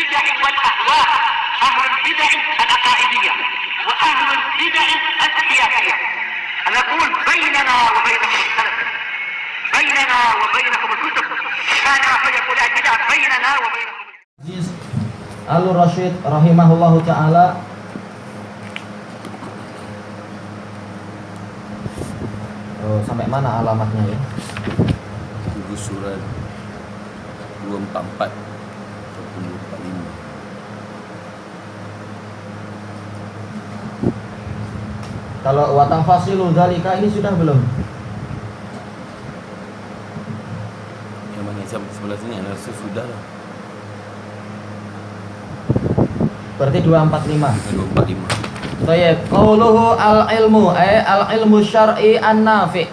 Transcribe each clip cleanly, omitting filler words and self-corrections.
البدع والأهواء، أهل البدع العقائدية وأهل البدع السياسية. نقول بيننا وبينكم السلف، بيننا وبينكم الكتب، كان فيقول البدع بيننا وبينكم. Al-Rasyid rahimahullahu ta'ala sampai mana alamatnya ya? Surat 244 ataupun 245. Kalau watafasilu dzalika ini sudah belum? Yang mana sebelah sini saya rasa sudah lah. Berarti 245. 245. Baik, qauluhu al-ilmu al-ilmu syar'i an-nafi'.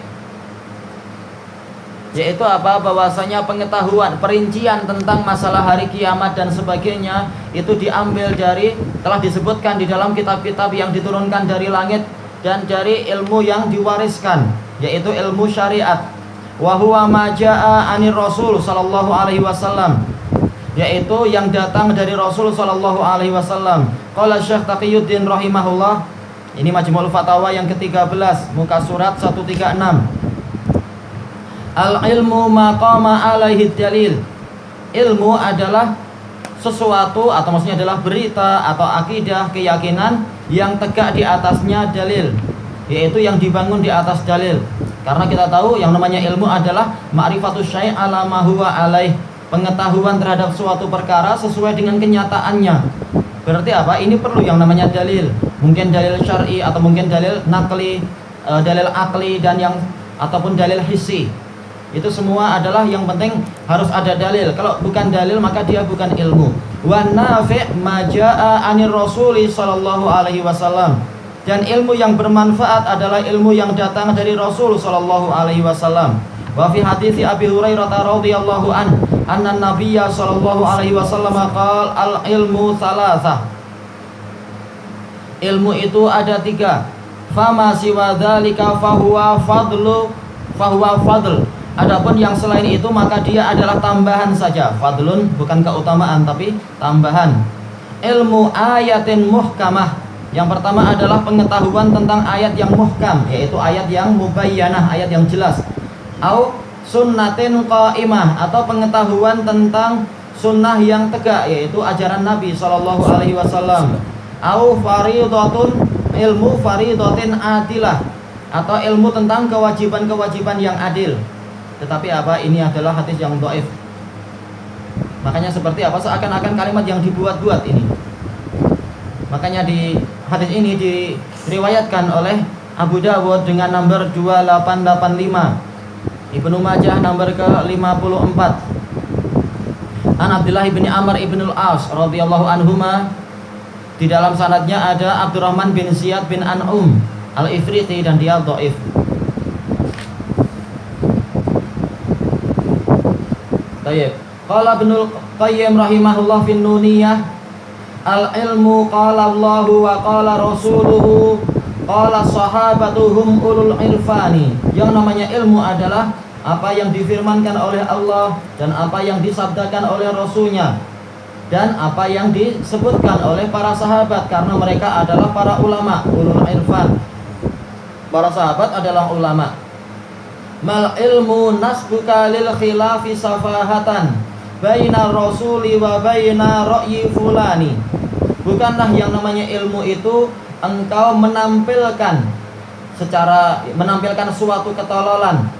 Yaitu apa? Bahwasanya pengetahuan, perincian tentang masalah hari kiamat dan sebagainya itu diambil dari, telah disebutkan di dalam kitab-kitab yang diturunkan dari langit dan dari ilmu yang diwariskan, yaitu ilmu syariat. Wa huwa ma jaa'a 'anir Rasul sallallahu alaihi wasallam, yaitu yang datang dari Rasul sallallahu alaihi wasallam. Qala Syekh Taqiyuddin rahimahullah, ini Majmu'ul Fatawa yang ke-13, muka surat 136. Al-ilmu maqama alaihi dalil. Ilmu adalah sesuatu, atau maksudnya adalah berita atau akidah, keyakinan yang tegak di atasnya dalil, yaitu yang dibangun di atas dalil. Karena kita tahu yang namanya ilmu adalah ma'rifatus syai' ala ma huwa alaih, pengetahuan terhadap suatu perkara sesuai dengan kenyataannya. Berarti apa? Ini perlu yang namanya dalil. Mungkin dalil syar'i atau mungkin dalil nakli, dalil akli, dan yang ataupun dalil hissi. Itu semua adalah yang penting harus ada dalil. Kalau bukan dalil maka dia bukan ilmu. Wa nafi' ma jaa'a 'anir Rasuli sallallahu alaihi wasallam. Dan ilmu yang bermanfaat adalah ilmu yang datang dari Rasul sallallahu alaihi wasallam. Wa fi hadits Abi Hurairah radhiyallahu an, anna Nabiyya sallallahu alaihi wasallam qala al-ilmu thalathah. Ilmu itu ada 3. Fama siwa dzalika fahuwa fadl. Adapun yang selain itu maka dia adalah tambahan saja. Fadlun bukan keutamaan tapi tambahan. Ilmu ayatin muhkamah. Yang pertama adalah pengetahuan tentang ayat yang muhkam, yaitu ayat yang mubayyanah, ayat yang jelas. Au sunnatin qa'imah, atau pengetahuan tentang sunnah yang tegak, yaitu ajaran Nabi sallallahu alaihi wasallam. Au faridatun, ilmu faridatin adilah, atau ilmu tentang kewajiban-kewajiban yang adil. Tetapi apa? Ini adalah hadis yang dhaif. Makanya seperti apa? Seakan-akan kalimat yang dibuat-buat ini. Makanya di hadis ini diriwayatkan oleh Abu Dawud dengan nomor 2885, Ibnu Majah nomor ke-54. An Abdullah bin Amr bin al-As radhiyallahu anhuma. Di dalam sanadnya ada Abdurrahman bin Ziyad bin An'um al-Ifriti dan dia dhaif. Baik. Qala Ibnul Qayyim rahimahullah fin Nuniyah, al-ilmu qala Allahu wa qala rasuluhu qala sahabatuhum ulul irfani. Yang namanya ilmu adalah apa yang difirmankan oleh Allah dan apa yang disabdakan oleh Rasulnya dan apa yang disebutkan oleh para sahabat, karena mereka adalah para ulama, ulul irfan. Para sahabat adalah ulama. Mal ilmu nasbuka lil khilafi safahatan baina rasuli wa baina ra'yi fulani. Bukanlah yang namanya ilmu itu engkau menampilkan suatu ketololan.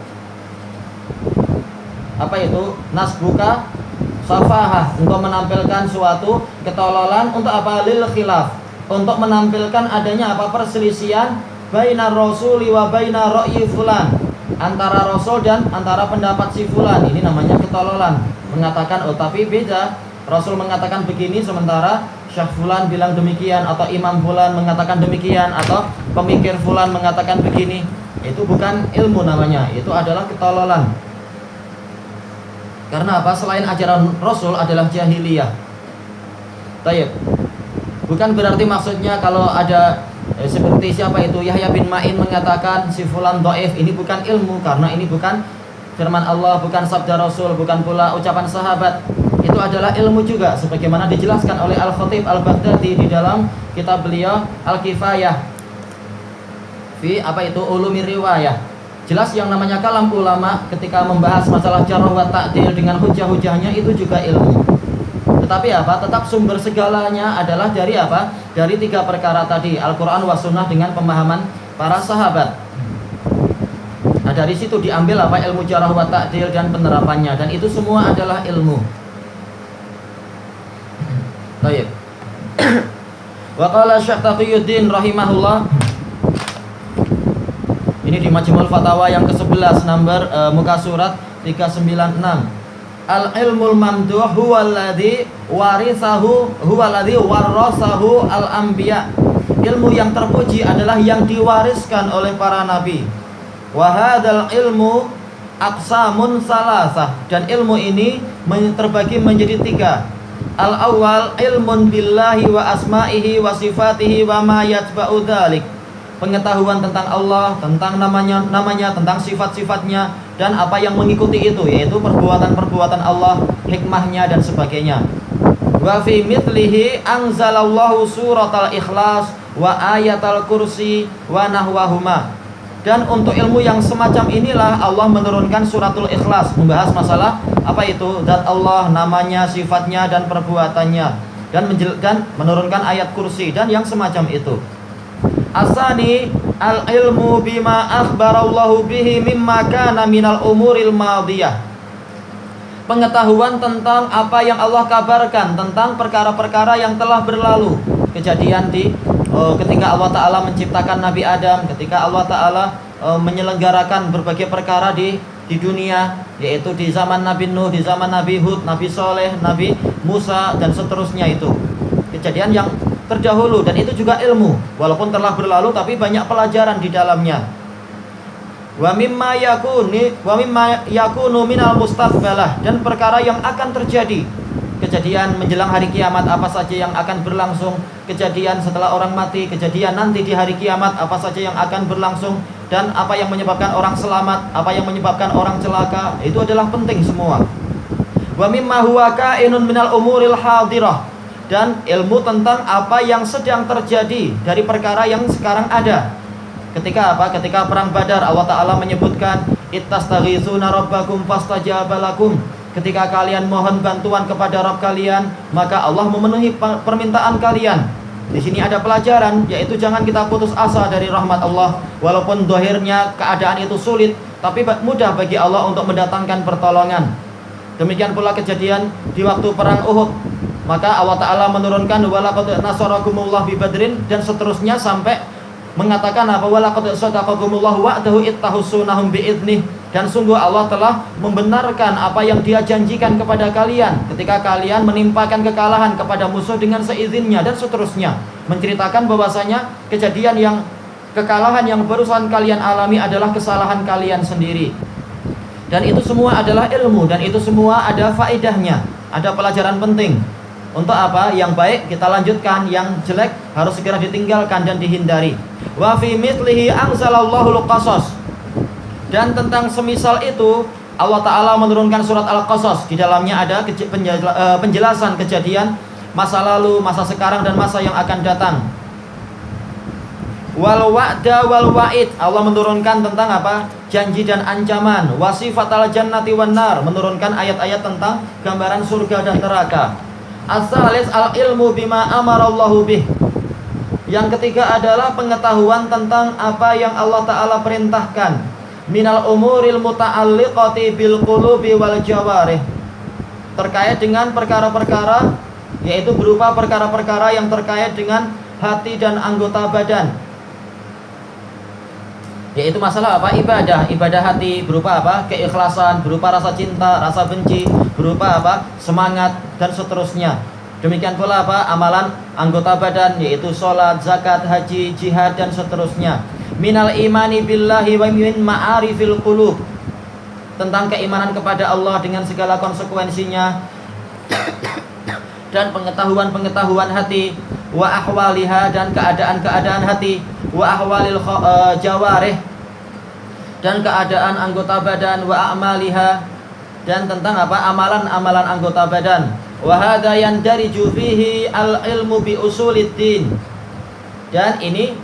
Apa itu? Nasbuka safahah, engkau menampilkan suatu ketololan untuk apa? Lil khilaf, untuk menampilkan adanya apa? Perselisihan baina rasuli wa baina ra'yi fulan, antara Rasul dan antara pendapat si fulan. Ini namanya ketololan. Mengatakan oh tapi beda, Rasul mengatakan begini sementara Syekh fulan bilang demikian, atau Imam fulan mengatakan demikian, atau pemikir fulan mengatakan begini. Itu bukan ilmu namanya, itu adalah ketololan. Karena apa? Selain ajaran Rasul adalah jahiliyah. Tayyib. Bukan berarti maksudnya kalau ada seperti siapa itu Yahya bin Ma'in mengatakan si fulan dhaif, ini bukan ilmu, karena ini bukan firman Allah, bukan sabda Rasul, bukan pula ucapan sahabat. itu adalah ilmu juga, sebagaimana dijelaskan oleh Al-Khatib Al-Baghdadi di dalam kitab beliau Al-Kifayah fi ulumir riwayah. Jelas yang namanya kalam ulama ketika membahas masalah jarh wa ta'dil dengan hujah-hujahnya itu juga ilmu. Tetapi tetap sumber segalanya adalah dari dari 3 perkara tadi, Al-Quran wa Sunnah dengan pemahaman para sahabat. Nah, dari situ diambil ilmu jarh wa ta'dil dan penerapannya, dan itu semua adalah ilmu. Baik. Wa qala Syekh Taqiyuddin rahimahullah, ini di Majmu'ul Fatawa yang ke-11 nomor muka surat 396. Al-ilmul mamduh huwallazi warasahu al-anbiya. Ilmu yang terpuji adalah yang diwariskan oleh para nabi. Wa hadzal ilmu aqsamun salasah, dan ilmu ini terbagi menjadi 3. Al-awwal ilmun billahi wa asma'ihi wa sifatihi wa ma yatba'u dzalik. Pengetahuan tentang Allah, tentang namanya, tentang sifat-sifatnya dan apa yang mengikuti itu, yaitu perbuatan-perbuatan Allah, hikmahnya dan sebagainya. Wa fi mithlihi anzalallahu suratal ikhlas wa ayatal kursi wa nahwahuma. Dan untuk ilmu yang semacam inilah Allah menurunkan suratul ikhlas, membahas masalah zat Allah, namanya, sifatnya dan perbuatannya, dan menurunkan ayat kursi dan yang semacam itu. Asani al-ilmu bima akhbarallahu bihi mimma kana minal umuril madiyah. Pengetahuan tentang apa yang Allah kabarkan tentang perkara-perkara yang telah berlalu, kejadian ketika Allah Ta'ala menciptakan Nabi Adam, ketika Allah Ta'ala menyelenggarakan berbagai perkara di dunia, yaitu di zaman Nabi Nuh, di zaman Nabi Hud, Nabi Soleh, Nabi Musa dan seterusnya. Itu kejadian yang terdahulu, dan itu juga ilmu, walaupun telah berlalu tapi banyak pelajaran di dalamnya. Wa mimma yakunu minal mustaqbalah, dan perkara yang akan terjadi, kejadian menjelang hari kiamat apa saja yang akan berlangsung, kejadian setelah orang mati, kejadian nanti di hari kiamat apa saja yang akan berlangsung, dan apa yang menyebabkan orang selamat, apa yang menyebabkan orang celaka, itu adalah penting semua. Wa mimma huwa kainun minal umuril hadirah, dan ilmu tentang apa yang sedang terjadi dari perkara yang sekarang ada. Ketika ketika perang Badar, Allah Ta'ala menyebutkan ittastaghitsuna rabbakum fastajaba lakum. Ketika kalian mohon bantuan kepada Rabb kalian, maka Allah memenuhi permintaan kalian. Di sini ada pelajaran, yaitu jangan kita putus asa dari rahmat Allah. Walaupun dohirnya keadaan itu sulit, tapi mudah bagi Allah untuk mendatangkan pertolongan. Demikian pula kejadian di waktu perang Uhud, maka Allah Ta'ala menurunkan walaqad nasarakumullah bi badrin, dan seterusnya sampai mengatakan walaqad sadaqakumullahu wa'dahu ittahussunahum bi'idnih, dan sungguh Allah telah membenarkan apa yang Dia janjikan kepada kalian ketika kalian menimpakan kekalahan kepada musuh dengan seizinnya, dan seterusnya, menceritakan bahwasanya kejadian yang kekalahan yang barusan kalian alami adalah kesalahan kalian sendiri. Dan itu semua adalah ilmu, dan itu semua ada faedahnya, ada pelajaran penting. Untuk apa? Yang baik kita lanjutkan, yang jelek harus segera ditinggalkan dan dihindari. Wa fi mithlihi anzalallahu al-qasas, dan tentang semisal itu Allah Ta'ala menurunkan surat Al-Qasas. Di dalamnya ada penjelasan kejadian masa lalu, masa sekarang, dan masa yang akan datang. Wal wa'da wal wa'id, Allah menurunkan tentang janji dan ancaman. Wasifatal jannati wan nar, menurunkan ayat-ayat tentang gambaran surga dan neraka. As-salis al-ilmu bima amarallahu bih, yang ketiga adalah pengetahuan tentang apa yang Allah Ta'ala perintahkan. Minal umuril muta'alliqati bil qulubi wal jawarih, terkait dengan perkara-perkara, yaitu berupa perkara-perkara yang terkait dengan hati dan anggota badan, yaitu masalah ibadah hati, berupa keikhlasan, berupa rasa cinta, rasa benci, berupa semangat dan seterusnya. Demikian pula amalan anggota badan, yaitu sholat, zakat, haji, jihad dan seterusnya. Minal imani billahi wa min ma'arifil qulub, tentang keimanan kepada Allah dengan segala konsekuensinya dan pengetahuan hati. Wa ahwaliha, dan keadaan hati. Wa ahwalil jawarih, dan keadaan anggota badan. Wa a'maliha, dan tentang amalan-amalan anggota badan. Wa hadza yandariju fihi al-ilmu bi usuliddin. Dan ini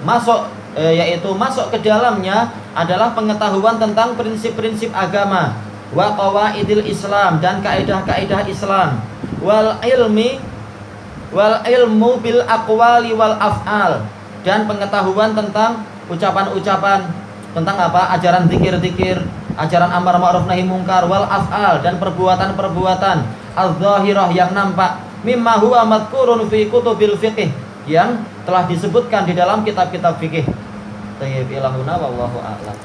yaitu masuk ke dalamnya adalah pengetahuan tentang prinsip-prinsip agama, wa qawaidil Islam, dan kaidah-kaidah Islam, wal ilmu bil aqwali wal af'al, dan pengetahuan tentang ucapan-ucapan, tentang apa? Ajaran zikir-zikir, ajaran amar ma'ruf nahi mungkar, wal af'al, dan perbuatan-perbuatan az-zahirah yang nampak, mimma huwa madhkurun fi kutubil fiqh, yang telah disebutkan di dalam kitab-kitab fikih. Tayyib ilahuna wallahu a'lam.